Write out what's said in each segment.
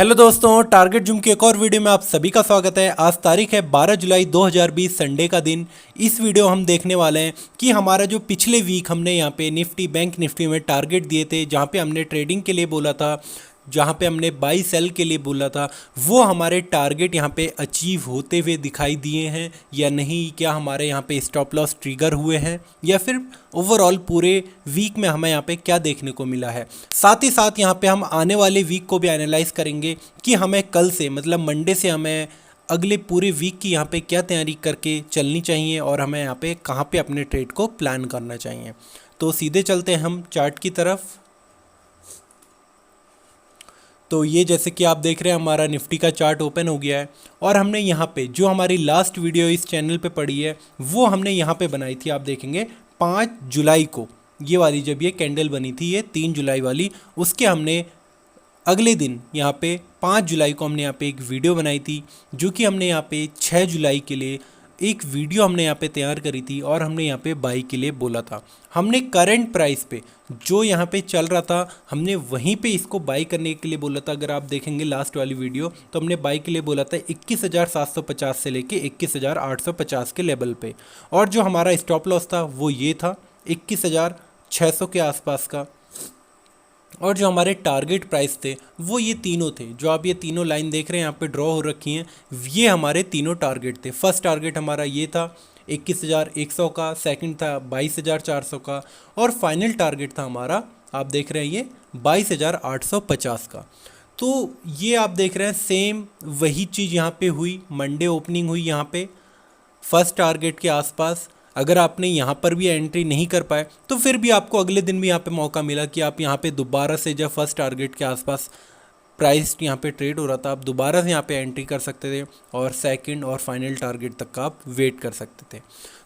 Hello दोस्तों, target zoom की एक और वीडियो में आप सभी का स्वागत है। आज तारीख है 12 जुलाई 2020 संडे का दिन। इस वीडियो हम देखने वाले हैं कि हमारा जो पिछले वीक हमने यहाँ पे निफ्टी बैंक निफ्टी में टारगेट दिए थे, जहाँ पे हमने ट्रेडिंग के लिए बोला था, जहाँ पे हमने बाई सेल के लिए बोला था, वो हमारे टारगेट यहाँ पे अचीव होते हुए दिखाई दिए हैं या नहीं। क्या हमारे यहाँ पे स्टॉप लॉस ट्रिगर हुए हैं या फिर ओवरऑल पूरे वीक में हमें यहाँ पे क्या देखने को मिला है। साथ ही साथ यहाँ पे हम आने वाले वीक को भी एनालाइज करेंगे कि हमें कल से मतलब मंडे से हमें अगले पूरे वीक की यहाँ पे क्या तैयारी करके चलनी चाहिए और हमें यहाँ पे कहाँ पे अपने ट्रेड को प्लान करना चाहिए। तो सीधे चलते हैं हम चार्ट की तरफ। तो ये जैसे कि आप देख रहे हैं हमारा निफ्टी का चार्ट ओपन हो गया है और हमने यहाँ पे जो हमारी लास्ट वीडियो इस चैनल पे पड़ी है वो हमने यहाँ पे बनाई थी। आप देखेंगे 5 जुलाई को ये वाली जब ये कैंडल बनी थी, ये 3 जुलाई वाली, उसके हमने अगले दिन यहाँ पे 5 जुलाई को हमने यहाँ पे एक वीडियो बनाई थी, जो कि हमने यहाँ पे 6 जुलाई के लिए एक वीडियो हमने यहाँ पे तैयार करी थी और हमने यहाँ पे बाई के लिए बोला था। हमने करंट प्राइस पे जो यहाँ पे चल रहा था हमने वहीं पे इसको बाई करने के लिए बोला था। अगर आप देखेंगे लास्ट वाली वीडियो तो हमने बाई के लिए बोला था 21,750 से लेके 21,850 के लेवल पे, और जो हमारा स्टॉप लॉस था वो ये था 21,600 के आसपास का, और जो हमारे टारगेट प्राइस थे वो ये तीनों थे। जो आप ये तीनों लाइन देख रहे हैं यहाँ पे ड्रॉ हो रखी हैं, ये हमारे तीनों टारगेट थे। फर्स्ट टारगेट हमारा ये था 21,100 का, सेकंड था 22,400 का, और फाइनल टारगेट था हमारा, आप देख रहे हैं ये 22,850 का। तो ये आप देख रहे हैं सेम वही चीज़ यहाँ पे हुई। मंडे ओपनिंग हुई यहाँ पे फर्स्ट टारगेट के आसपास। अगर आपने यहाँ पर भी एंट्री नहीं कर पाए तो फिर भी आपको अगले दिन भी यहाँ पे मौका मिला कि आप यहाँ पे दोबारा से, जब फर्स्ट टारगेट के आसपास प्राइस यहाँ पे ट्रेड हो रहा था, आप दोबारा से यहाँ पे एंट्री कर सकते थे और सेकंड और फाइनल टारगेट तक का आप वेट कर सकते थे।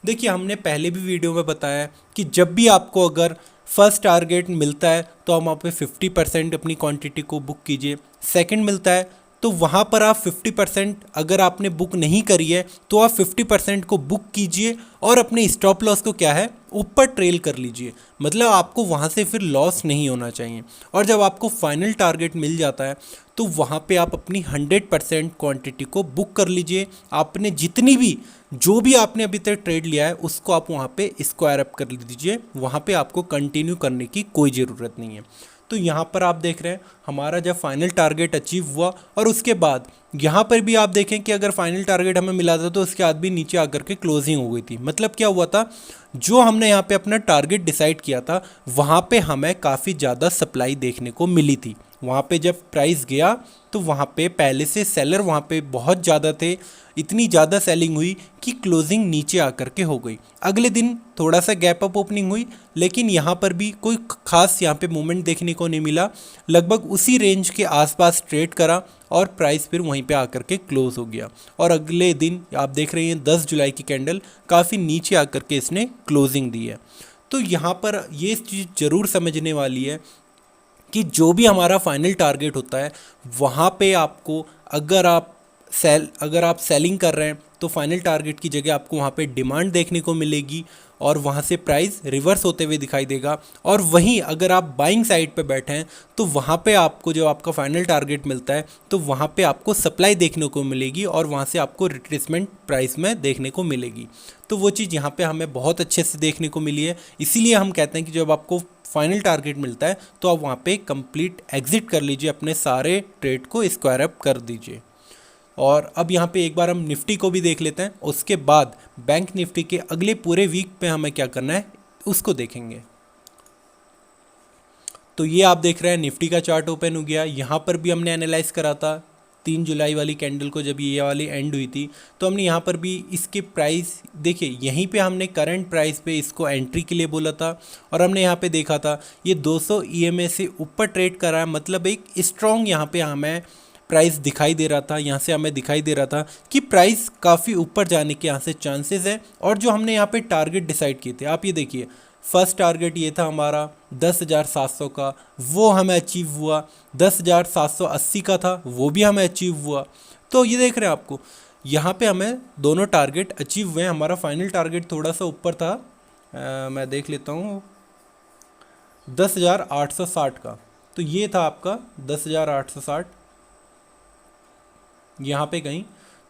देखिए, हमने पहले भी वीडियो में बताया है कि जब भी आपको अगर फर्स्ट टारगेट मिलता है तो हम वहाँ पे 50% अपनी क्वांटिटी को बुक कीजिए। सेकंड मिलता है तो वहाँ पर आप 50% अगर आपने बुक नहीं करी है तो आप 50% को बुक कीजिए और अपने स्टॉप लॉस को क्या है ऊपर ट्रेल कर लीजिए। मतलब आपको वहाँ से फिर लॉस नहीं होना चाहिए। और जब आपको फाइनल टारगेट मिल जाता है तो वहाँ पे आप अपनी 100% क्वांटिटी को बुक कर लीजिए। आपने जितनी भी जो भी आपने अभी तक ट्रेड लिया है उसको आप वहाँ पे स्क्वायर अप कर लीजिए। वहाँ पे आपको कंटिन्यू करने की कोई ज़रूरत नहीं है। तो यहाँ पर आप देख रहे हैं हमारा जब फाइनल टारगेट अचीव हुआ और उसके बाद यहाँ पर भी आप देखें कि अगर फाइनल टारगेट हमें मिला था तो उसके बाद भी नीचे आकर के क्लोजिंग हो गई थी। मतलब क्या हुआ था, जो हमने यहाँ पे अपना टारगेट डिसाइड किया था वहाँ पे हमें काफ़ी ज़्यादा सप्लाई देखने को मिली थी। वहाँ पे जब प्राइस गया तो वहाँ पे पहले से सेलर वहाँ पे बहुत ज़्यादा थे, इतनी ज़्यादा सेलिंग हुई कि क्लोजिंग नीचे आकर के हो गई। अगले दिन थोड़ा सा गैप अप ओपनिंग हुई, लेकिन यहाँ पर भी कोई खास यहाँ पे मूवमेंट देखने को नहीं मिला। लगभग उसी रेंज के आसपास ट्रेड करा और प्राइस फिर वहीं पे आकर के क्लोज हो गया। और अगले दिन आप देख रहे हैं 10 जुलाई की कैंडल काफ़ी नीचे आकर के इसने क्लोजिंग दी है। तो यहाँ पर ये चीज़ ज़रूर समझने वाली है कि जो भी हमारा फाइनल टारगेट होता है वहाँ पे आपको अगर आप सेलिंग कर रहे हैं तो फाइनल टारगेट की जगह आपको वहाँ पे डिमांड देखने को मिलेगी और वहाँ से प्राइस रिवर्स होते हुए दिखाई देगा। और वहीं अगर आप बाइंग साइड पे बैठे हैं तो वहाँ पे आपको जो आपका फाइनल टारगेट मिलता है तो वहाँ पे आपको सप्लाई देखने को मिलेगी और वहाँ से आपको रिट्रेसमेंट प्राइस में देखने को मिलेगी। तो वो चीज़ यहाँ पे हमें बहुत अच्छे से देखने को मिली है। इसीलिए हम कहते हैं कि जब आपको फाइनल टारगेट मिलता है तो आप वहाँ पे कंप्लीट एग्जिट कर लीजिए, अपने सारे ट्रेड को स्क्वायर अप कर दीजिए। और अब यहाँ पे एक बार हम निफ्टी को भी देख लेते हैं, उसके बाद बैंक निफ्टी के अगले पूरे वीक पे हमें क्या करना है उसको देखेंगे। तो ये आप देख रहे हैं निफ्टी का चार्ट ओपन हो गया। यहाँ पर भी हमने एनालाइज करा था 3 जुलाई वाली कैंडल को, जब ये वाली एंड हुई थी तो हमने यहाँ पर भी इसके प्राइस देखिए, यहीं पे हमने करंट प्राइस पे इसको एंट्री के लिए बोला था और हमने यहाँ पे देखा था ये 200 EMA से ऊपर ट्रेड करा है। मतलब एक स्ट्रॉन्ग यहाँ पे हमें प्राइस दिखाई दे रहा था। यहाँ से हमें दिखाई दे रहा था कि प्राइस काफ़ी ऊपर जाने के यहाँ से चांसेस है। और जो हमने यहाँ पे टारगेट डिसाइड किए थे, आप ये देखिए, फर्स्ट टारगेट ये था हमारा 10,700 का, वो हमें अचीव हुआ। 10,780 का था, वो भी हमें अचीव हुआ। तो ये देख रहे हैं आपको यहाँ पे हमें दोनों टारगेट अचीव हुए हैं। हमारा फाइनल टारगेट थोड़ा सा ऊपर था, मैं देख लेता हूँ, 10,860 का। तो ये था आपका 10,860 यहाँ पे कहीं।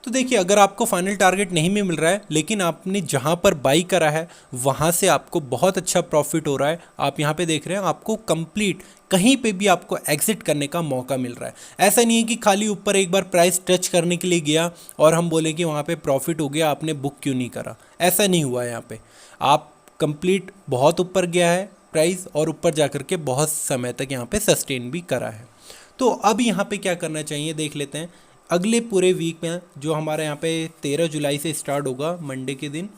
तो देखिए अगर आपको फाइनल टारगेट नहीं भी मिल रहा है लेकिन आपने जहाँ पर बाई करा है वहाँ से आपको बहुत अच्छा प्रॉफिट हो रहा है। आप यहाँ पे देख रहे हैं आपको कंप्लीट कहीं पे भी आपको एग्जिट करने का मौका मिल रहा है। ऐसा नहीं है कि खाली ऊपर एक बार प्राइस टच करने के लिए गया और हम बोले कि वहाँ पे प्रॉफिट हो गया, आपने बुक क्यों नहीं करा। ऐसा नहीं हुआ है यहाँ पे। आप कंप्लीट बहुत ऊपर गया है प्राइस और ऊपर जा कर के बहुत समय तक यहाँ पे सस्टेन भी करा है। तो अब यहाँ पे क्या करना चाहिए देख लेते हैं। अगले पूरे वीक में जो हमारे यहाँ पे 13 जुलाई से स्टार्ट होगा मंडे के दिन,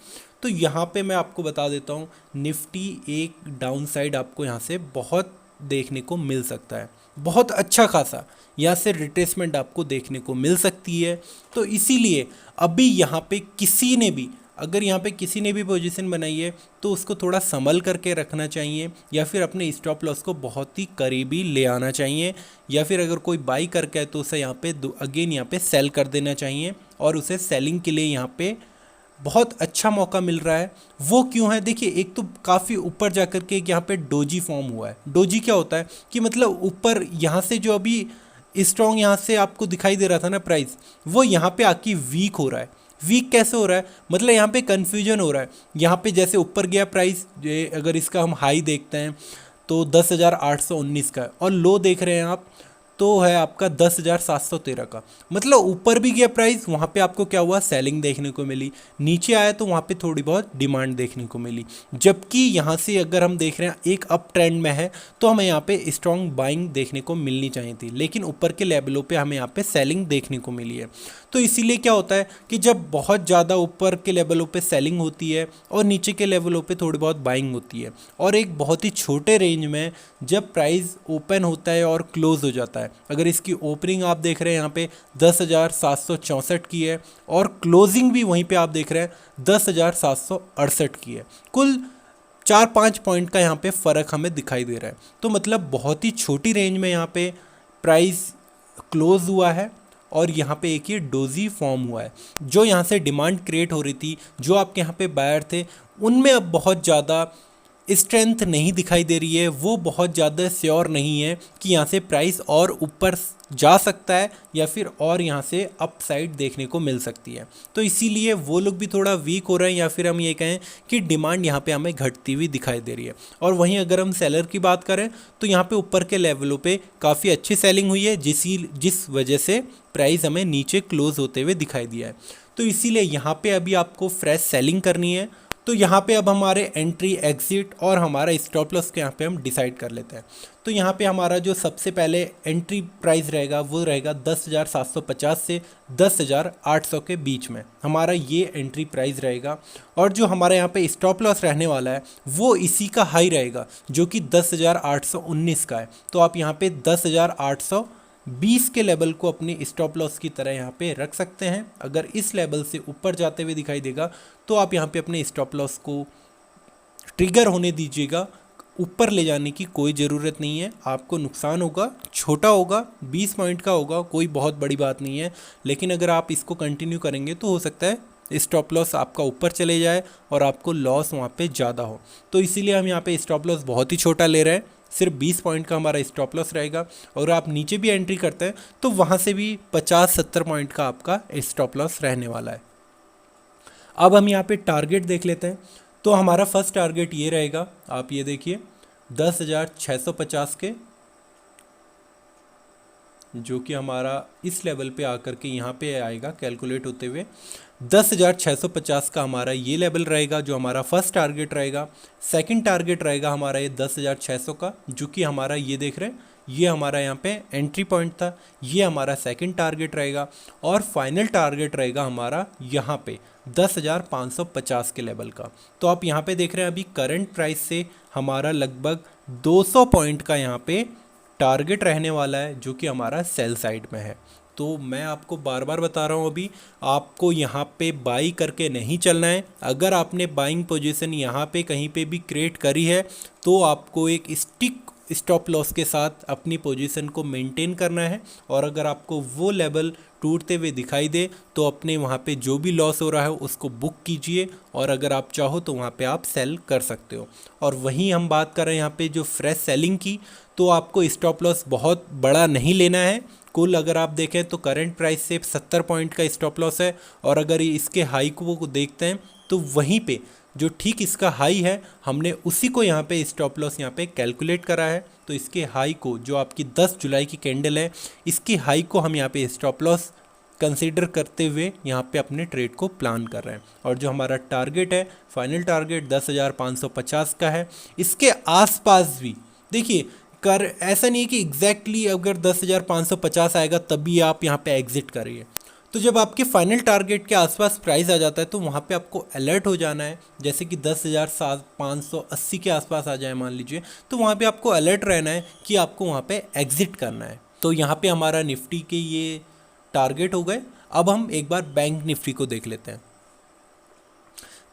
तो यहाँ पे मैं आपको बता देता हूँ निफ्टी एक डाउन साइड आपको यहाँ से बहुत देखने को मिल सकता है, बहुत अच्छा खासा यहाँ से रिट्रेसमेंट आपको देखने को मिल सकती है। तो इसीलिए अभी यहाँ पे किसी ने भी अगर यहाँ पे किसी ने भी पोजीशन बनाई है तो उसको थोड़ा संभल करके रखना चाहिए, या फिर अपने स्टॉप लॉस को बहुत ही करीबी ले आना चाहिए, या फिर अगर कोई बाई करके है तो उसे यहाँ पे अगेन यहाँ पे सेल कर देना चाहिए और उसे सेलिंग के लिए यहाँ पे बहुत अच्छा मौका मिल रहा है। वो क्यों है देखिए, एक तो काफ़ी ऊपर जा कर के यहाँ पे डोजी फॉर्म हुआ है। डोजी क्या होता है कि मतलब ऊपर यहाँ से जो अभी स्ट्रॉन्ग यहाँ से आपको दिखाई दे रहा था ना प्राइस, वो यहाँ पे आके वीक हो रहा है। वीक कैसे हो रहा है मतलब यहाँ पे कन्फ्यूजन हो रहा है। यहाँ पे जैसे ऊपर गया प्राइस, अगर इसका हम हाई देखते हैं तो 10,819 का है और लो देख रहे हैं आप तो है आपका 10,713 का। मतलब ऊपर भी गया प्राइस, वहाँ पे आपको क्या हुआ, सेलिंग देखने को मिली। नीचे आया तो वहाँ पे थोड़ी बहुत डिमांड देखने को मिली। जबकि यहाँ से अगर हम देख रहे हैं एक अप ट्रेंड में है तो हमें यहाँ पे स्ट्रॉन्ग बाइंग देखने को मिलनी चाहिए थी, लेकिन ऊपर के लेवलों पे हमें यहाँ पे सेलिंग देखने को मिली है। तो इसीलिए क्या होता है कि जब बहुत ज़्यादा ऊपर के लेवलों पे सेलिंग होती है और नीचे के लेवलों पे थोड़ी बहुत बाइंग होती है, और एक बहुत ही छोटे रेंज में जब प्राइस ओपन होता है और क्लोज हो जाता है, अगर इसकी ओपनिंग आप देख रहे हैं यहाँ पे 10,764 की है और क्लोजिंग भी वहीं पे आप देख रहे हैं 10,768 की है, कुल 4-5 पॉइंट का यहाँ पे फ़र्क हमें दिखाई दे रहा है। तो मतलब बहुत ही छोटी रेंज में यहाँ पे प्राइस क्लोज हुआ है और यहाँ पे एक ये डोजी फॉर्म हुआ है। जो यहाँ से डिमांड क्रिएट हो रही थी, जो आपके यहाँ पे बायर थे, उनमें अब बहुत ज़्यादा स्ट्रेंथ नहीं दिखाई दे रही है। वो बहुत ज़्यादा श्योर नहीं है कि यहाँ से प्राइस और ऊपर जा सकता है या फिर और यहाँ से अप साइड देखने को मिल सकती है। तो इसीलिए वो लोग भी थोड़ा वीक हो रहे हैं, या फिर हम ये कहें कि डिमांड यहाँ पे हमें घटती हुई दिखाई दे रही है। और वहीं अगर हम सेलर की बात करें तो यहाँ पे ऊपर के लेवलों पे काफ़ी अच्छी सेलिंग हुई है, जिस वजह से प्राइस हमें नीचे क्लोज होते हुए दिखाई दिया है। तो इसीलिए यहाँ पे अभी आपको फ्रेश सेलिंग करनी है। तो यहाँ पे अब हमारे एंट्री, एग्जिट और हमारा स्टॉप लॉस के यहाँ पे हम डिसाइड कर लेते हैं। तो यहाँ पे हमारा जो सबसे पहले एंट्री प्राइस रहेगा वो रहेगा 10,750 से 10,800 के बीच में हमारा ये एंट्री प्राइस रहेगा। और जो हमारे यहाँ पे स्टॉप लॉस रहने वाला है वो इसी का हाई रहेगा जो कि 10,819 का है। तो आप यहाँ पे 10,820 के लेवल को अपने स्टॉप लॉस की तरह यहाँ पे रख सकते हैं। अगर इस लेवल से ऊपर जाते हुए दिखाई देगा तो आप यहाँ पे अपने स्टॉप लॉस को ट्रिगर होने दीजिएगा। ऊपर ले जाने की कोई ज़रूरत नहीं है, आपको नुकसान होगा, छोटा होगा, 20 पॉइंट का होगा, कोई बहुत बड़ी बात नहीं है। लेकिन अगर आप इसको कंटिन्यू करेंगे तो हो सकता है स्टॉप लॉस आपका ऊपर चले जाए और आपको लॉस वहाँ पे ज़्यादा हो। तो इसीलिए हम यहाँ पे स्टॉप लॉस बहुत ही छोटा ले रहे हैं, सिर्फ 20 पॉइंट का हमारा स्टॉप लॉस रहेगा। और आप नीचे भी एंट्री करते हैं तो वहाँ से भी 50-70 पॉइंट का आपका स्टॉप लॉस रहने वाला है। अब हम यहाँ पे टारगेट देख लेते हैं। तो हमारा फर्स्ट टारगेट ये रहेगा, आप ये देखिए 10,650 के, जो कि हमारा इस लेवल पे आकर के यहाँ पे आएगा कैलकुलेट होते हुए। 10,650 का हमारा ये लेवल रहेगा जो हमारा फर्स्ट टारगेट रहेगा। सेकंड टारगेट रहेगा हमारा ये 10,600 का, जो कि हमारा ये देख रहे हैं ये हमारा यहाँ पे एंट्री पॉइंट था, ये हमारा सेकंड टारगेट रहेगा। और फाइनल टारगेट रहेगा हमारा यहाँ पे 10,550 के लेवल का। तो आप यहाँ पे देख रहे हैं अभी करंट प्राइस से हमारा लगभग 200 पॉइंट का यहाँ पे टारगेट रहने वाला है, जो कि हमारा सेल साइड में है। तो मैं आपको बार बार बता रहा हूँ अभी आपको यहाँ पे बाई करके नहीं चलना है। अगर आपने बाइंग पोजीशन यहाँ पे कहीं पे भी क्रिएट करी है तो आपको एक स्टिक स्टॉप लॉस के साथ अपनी पोजीशन को मेंटेन करना है। और अगर आपको वो लेवल टूटते हुए दिखाई दे तो अपने वहाँ पे जो भी लॉस हो रहा है उसको बुक कीजिए, और अगर आप चाहो तो वहाँ पे आप सेल कर सकते हो। और वहीं हम बात कर रहे हैं यहाँ पे जो फ्रेश सेलिंग की, तो आपको स्टॉप लॉस बहुत बड़ा नहीं लेना है, कुल अगर आप देखें तो करंट प्राइस से 70 पॉइंट का स्टॉप लॉस है, और अगर इसके हाई को देखते हैं तो वहीं पे जो ठीक इसका हाई है हमने उसी को यहाँ पे स्टॉप लॉस यहाँ पे कैलकुलेट करा है। तो इसके हाई को, जो आपकी 10 जुलाई की कैंडल है, इसकी हाई को हम यहाँ पे स्टॉप लॉस कंसीडर करते हुए यहाँ पे अपने ट्रेड को प्लान कर रहे हैं। और जो हमारा टारगेट है, फाइनल टारगेट 10,550 का है। इसके आसपास भी देखिए कर, ऐसा नहीं है कि एग्जैक्टली अगर 10,550 आएगा तभी आप यहाँ पे एग्जिट करिए। तो जब आपके फाइनल टारगेट के आसपास प्राइस आ जाता है तो वहाँ पे आपको अलर्ट हो जाना है। जैसे कि 10,580 के आसपास आ जाए मान लीजिए, तो वहाँ पे आपको अलर्ट रहना है कि आपको वहाँ पे एग्जिट करना है। तो यहाँ पे हमारा निफ्टी के ये टारगेट हो गए। अब हम एक बार बैंक निफ्टी को देख लेते हैं।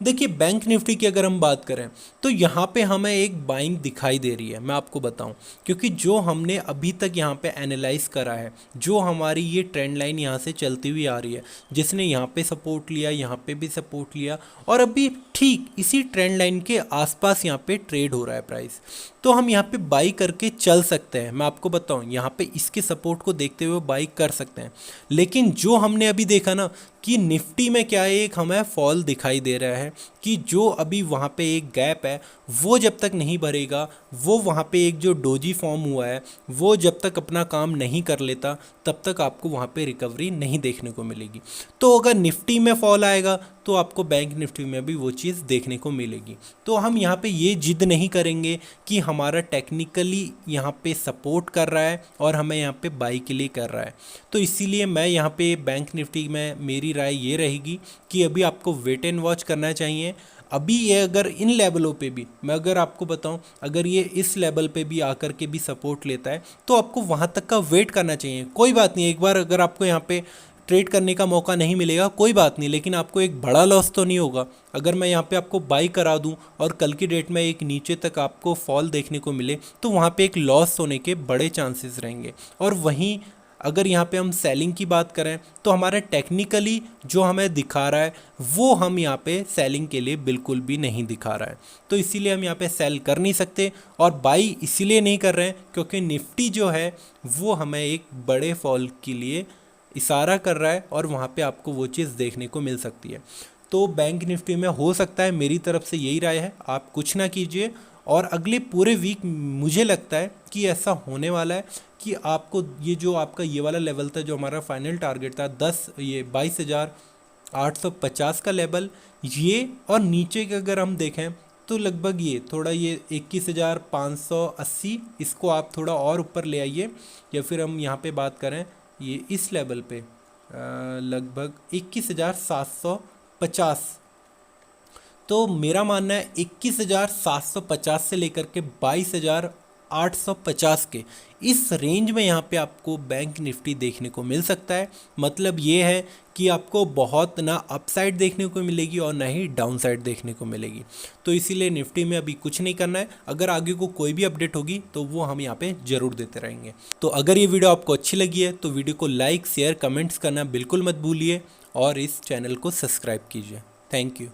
देखिए बैंक निफ्टी की अगर हम बात करें तो यहाँ पे हमें एक बाइंग दिखाई दे रही है, मैं आपको बताऊं, क्योंकि जो हमने अभी तक यहाँ पे एनालाइज करा है, जो हमारी ये ट्रेंड लाइन यहाँ से चलती हुई आ रही है, जिसने यहाँ पे सपोर्ट लिया, यहाँ पे भी सपोर्ट लिया, और अभी ठीक इसी ट्रेंड लाइन के आसपास यहाँ पे ट्रेड हो रहा है प्राइस, तो हम यहाँ पे बाई करके चल सकते हैं। मैं आपको बताऊं यहाँ पे इसके सपोर्ट को देखते हुए बाई कर सकते हैं। लेकिन जो हमने अभी देखा ना कि निफ्टी में क्या है, एक हमें फॉल दिखाई दे रहा है कि जो अभी वहाँ पे एक गैप है वो जब तक नहीं भरेगा, वो वहाँ पे एक जो डोजी फॉर्म हुआ है वो जब तक अपना काम नहीं कर लेता तब तक आपको वहाँ पे रिकवरी नहीं देखने को मिलेगी। तो अगर निफ्टी में फॉल आएगा तो आपको बैंक निफ्टी में भी वो चीज़ देखने को मिलेगी। तो हम यहाँ पे ये जिद नहीं करेंगे कि हमारा टेक्निकली यहाँ पे सपोर्ट कर रहा है और हमें यहाँ पे बाई के लिए कर रहा है। तो इसीलिए मैं यहाँ पे बैंक निफ्टी में मेरी राय ये रहेगी कि अभी आपको वेट एंड वॉच करना चाहिए। अभी ये अगर इन लेवलों पे भी, मैं अगर आपको बताऊं, अगर ये इस लेवल पे भी आकर के भी सपोर्ट लेता है तो आपको वहाँ तक का वेट करना चाहिए। कोई बात नहीं, एक बार अगर आपको यहाँ पे ट्रेड करने का मौका नहीं मिलेगा कोई बात नहीं, लेकिन आपको एक बड़ा लॉस तो नहीं होगा। अगर मैं यहाँ पे आपको बाई करा दूँ और कल की डेट में एक नीचे तक आपको फॉल देखने को मिले तो वहाँ पे एक लॉस होने के बड़े चांसेस रहेंगे। और वहीं अगर यहाँ पे हम सेलिंग की बात करें तो हमारा टेक्निकली जो हमें दिखा रहा है वो हम यहाँ पे सेलिंग के लिए बिल्कुल भी नहीं दिखा रहा है। तो इसीलिए हम यहाँ पे सेल कर नहीं सकते, और बाई इसीलिए नहीं कर रहे हैं क्योंकि निफ्टी जो है वो हमें एक बड़े फॉल के लिए इशारा कर रहा है और वहाँ पे आपको वो चीज़ देखने को मिल सकती है। तो बैंक निफ्टी में हो सकता है, मेरी तरफ से यही राय है, आप कुछ ना कीजिए। और अगले पूरे वीक मुझे लगता है कि ऐसा होने वाला है कि आपको ये जो आपका ये वाला लेवल था, जो हमारा फाइनल टारगेट था 22,850 का लेवल, ये और नीचे के अगर हम देखें तो लगभग ये थोड़ा ये 21,580, इसको आप थोड़ा और ऊपर ले आइए, या फिर हम यहाँ पे बात करें ये इस लेवल पे लगभग 21,750। तो मेरा मानना है 21,750 से लेकर के 22,850 के इस रेंज में यहाँ पे आपको बैंक निफ्टी देखने को मिल सकता है। मतलब ये है कि आपको बहुत ना अपसाइड देखने को मिलेगी और ना ही डाउन साइड देखने को मिलेगी। तो इसीलिए निफ्टी में अभी कुछ नहीं करना है। अगर आगे को कोई भी अपडेट होगी तो वो हम यहाँ पे ज़रूर देते रहेंगे। तो अगर ये वीडियो आपको अच्छी लगी है तो वीडियो को लाइक शेयर कमेंट्स करना बिल्कुल मत भूलिए और इस चैनल को सब्सक्राइब कीजिए। Thank you.